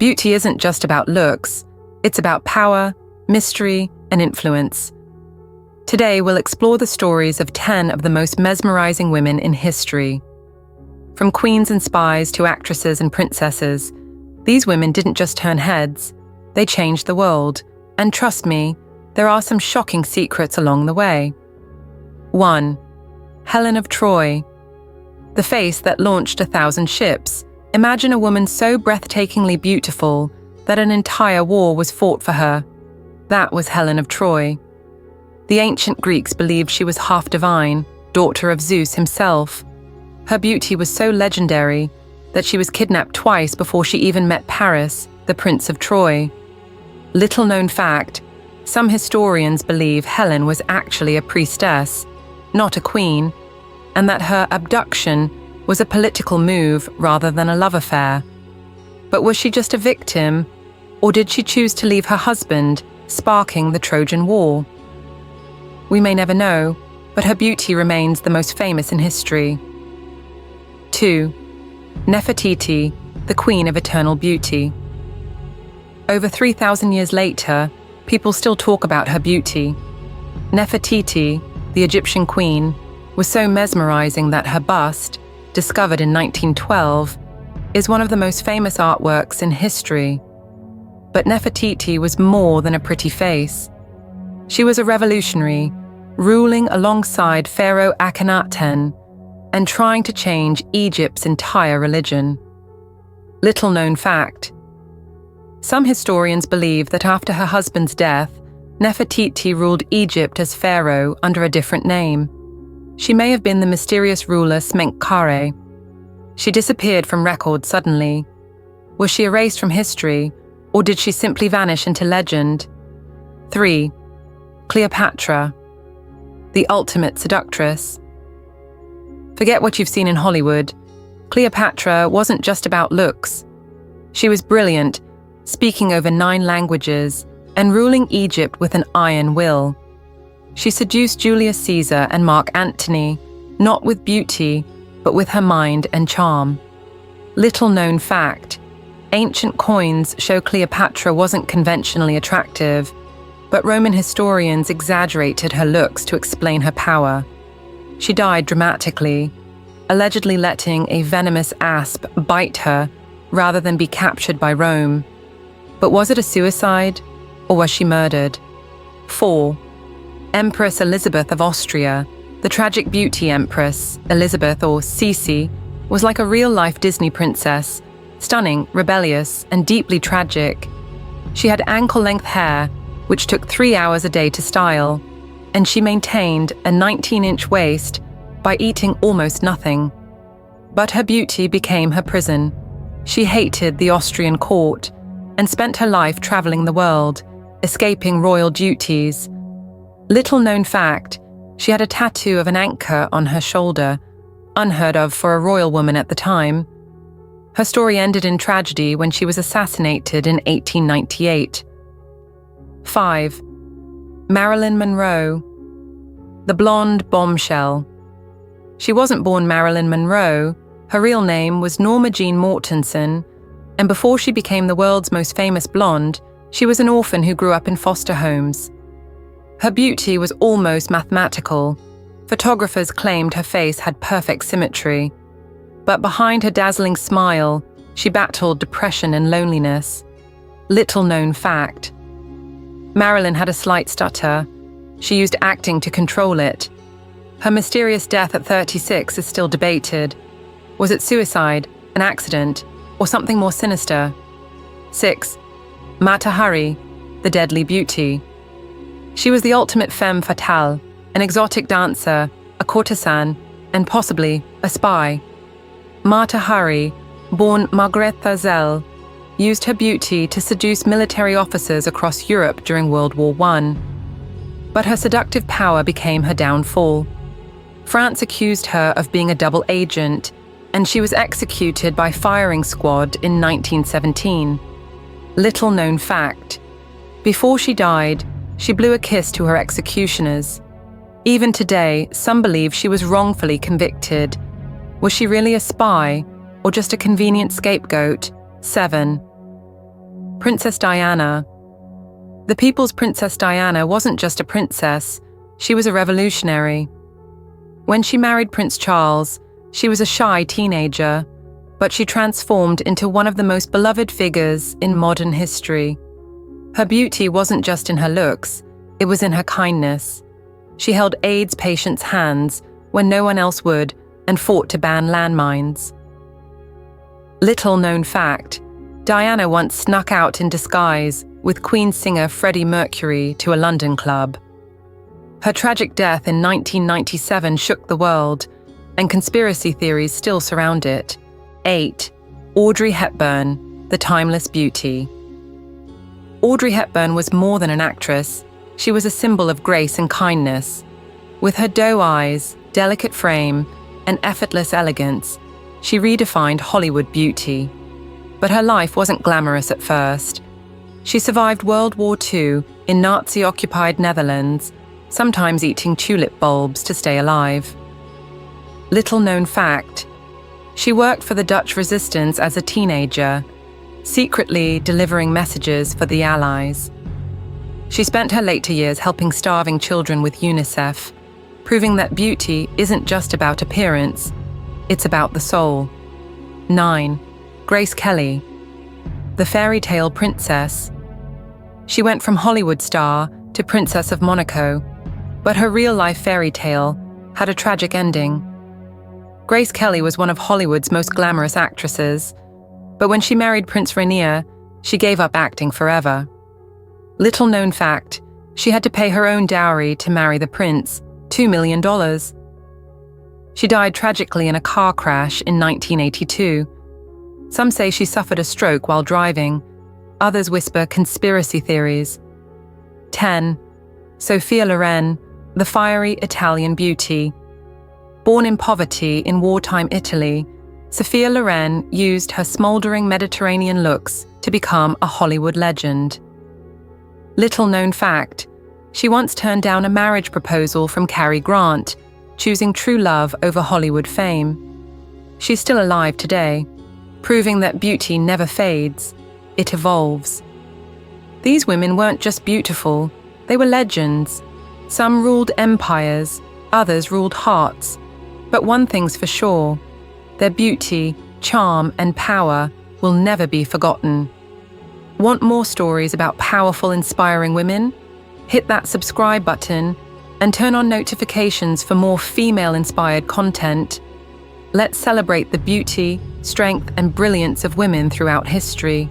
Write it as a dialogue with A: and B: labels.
A: Beauty isn't just about looks, it's about power, mystery, and influence. Today, we'll explore the stories of 10 of the most mesmerizing women in history. From queens and spies to actresses and princesses, these women didn't just turn heads, they changed the world. And trust me, there are some shocking secrets along the way. 1. Helen of Troy. The face that launched 1,000 ships. Imagine a woman so breathtakingly beautiful that an entire war was fought for her. That was Helen of Troy. The ancient Greeks believed she was half divine, daughter of Zeus himself. Her beauty was so legendary that she was kidnapped twice before she even met Paris, the Prince of Troy. Little known fact, some historians believe Helen was actually a priestess, not a queen, and that her abduction was a political move rather than a love affair. But was she just a victim, or did she choose to leave her husband, sparking the Trojan War? We may never know, but her beauty remains the most famous in history. 2. Nefertiti, the Queen of Eternal Beauty. Over 3,000 years later, people still talk about her beauty. Nefertiti, the Egyptian queen, was so mesmerizing that her bust, discovered in 1912, is one of the most famous artworks in history. But Nefertiti was more than a pretty face. She was a revolutionary, ruling alongside Pharaoh Akhenaten and trying to change Egypt's entire religion. Little known fact. Some historians believe that after her husband's death, Nefertiti ruled Egypt as pharaoh under a different name. She may have been the mysterious ruler Smenkhkare. She disappeared from record suddenly. Was she erased from history, or did she simply vanish into legend? 3. Cleopatra, the ultimate seductress. Forget what you've seen in Hollywood. Cleopatra wasn't just about looks. She was brilliant, speaking over 9 languages, and ruling Egypt with an iron will. She seduced Julius Caesar and Mark Antony, not with beauty, but with her mind and charm. Little known fact, ancient coins show Cleopatra wasn't conventionally attractive, but Roman historians exaggerated her looks to explain her power. She died dramatically, allegedly letting a venomous asp bite her rather than be captured by Rome. But was it a suicide, or was she murdered? 4. Empress Elizabeth of Austria. The tragic beauty empress, Elizabeth or Sisi, was like a real-life Disney princess, stunning, rebellious, and deeply tragic. She had ankle-length hair, which took 3 hours a day to style, and she maintained a 19-inch waist by eating almost nothing. But her beauty became her prison. She hated the Austrian court and spent her life traveling the world, escaping royal duties. Little known fact, she had a tattoo of an anchor on her shoulder, unheard of for a royal woman at the time. Her story ended in tragedy when she was assassinated in 1898. 5. Marilyn Monroe, the blonde bombshell. She wasn't born Marilyn Monroe. Her real name was Norma Jean Mortensen, and before she became the world's most famous blonde, she was an orphan who grew up in foster homes. Her beauty was almost mathematical. Photographers claimed her face had perfect symmetry. But behind her dazzling smile, she battled depression and loneliness. Little known fact. Marilyn had a slight stutter. She used acting to control it. Her mysterious death at 36 is still debated. Was it suicide, an accident, or something more sinister? 6. Mata Hari, the deadly beauty. She was the ultimate femme fatale, an exotic dancer, a courtesan, and possibly a spy. Mata Hari, born Margrethe Zell, used her beauty to seduce military officers across Europe during World War I. But her seductive power became her downfall. France accused her of being a double agent, and she was executed by firing squad in 1917. Little known fact. Before she died, she blew a kiss to her executioners. Even today, some believe she was wrongfully convicted. Was she really a spy, or just a convenient scapegoat? 7. Princess Diana. The people's Princess Diana wasn't just a princess, she was a revolutionary. When she married Prince Charles, she was a shy teenager, but she transformed into one of the most beloved figures in modern history. Her beauty wasn't just in her looks, it was in her kindness. She held AIDS patients' hands when no one else would and fought to ban landmines. Little known fact, Diana once snuck out in disguise with Queen singer Freddie Mercury to a London club. Her tragic death in 1997 shook the world, and conspiracy theories still surround it. 8. Audrey Hepburn, the timeless beauty. Audrey Hepburn was more than an actress, she was a symbol of grace and kindness. With her doe eyes, delicate frame, and effortless elegance, she redefined Hollywood beauty. But her life wasn't glamorous at first. She survived World War II in Nazi-occupied Netherlands, sometimes eating tulip bulbs to stay alive. Little known fact, she worked for the Dutch resistance as a teenager, secretly delivering messages for the Allies. She spent her later years helping starving children with UNICEF, proving that beauty isn't just about appearance, it's about the soul. 9. Grace Kelly, the fairy tale princess. She went from Hollywood star to Princess of Monaco, but her real-life fairy tale had a tragic ending. Grace Kelly was one of Hollywood's most glamorous actresses, but when she married Prince Rainier, she gave up acting forever. Little known fact, she had to pay her own dowry to marry the prince, $2 million. She died tragically in a car crash in 1982. Some say she suffered a stroke while driving. Others whisper conspiracy theories. 10. Sophia Loren, the fiery Italian beauty. Born in poverty in wartime Italy, Sophia Loren used her smoldering Mediterranean looks to become a Hollywood legend. Little known fact, she once turned down a marriage proposal from Cary Grant, choosing true love over Hollywood fame. She's still alive today, proving that beauty never fades, it evolves. These women weren't just beautiful, they were legends. Some ruled empires, others ruled hearts. But one thing's for sure, their beauty, charm, and power will never be forgotten. Want more stories about powerful, inspiring women? Hit that subscribe button and turn on notifications for more female-inspired content. Let's celebrate the beauty, strength, and brilliance of women throughout history.